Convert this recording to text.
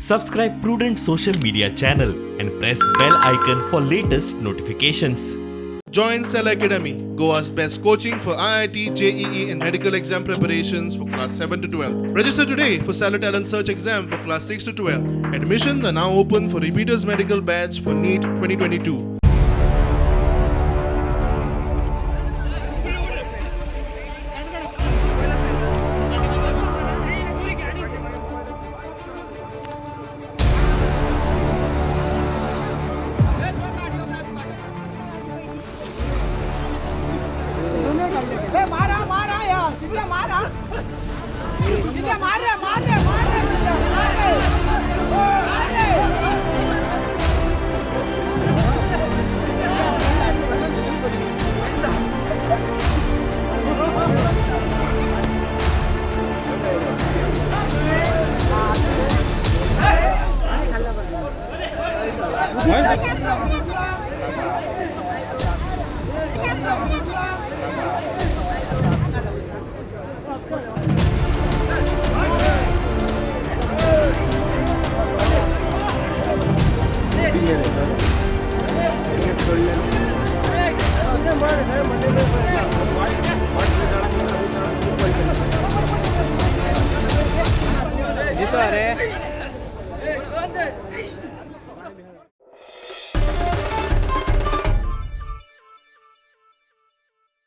Subscribe Prudent social media channel and press bell icon for latest notifications. Join Cell Academy, Goa's best coaching for IIT, JEE and medical exam preparations for class 7 to 12. Register today for Cell Talent Search exam for class 6 to 12. Admissions are now open for repeaters medical batch for NEET 2022. मारा मारा यार कितना मारा कितना मार रहे मार रहे मार रहे मार रहे जीतो अरे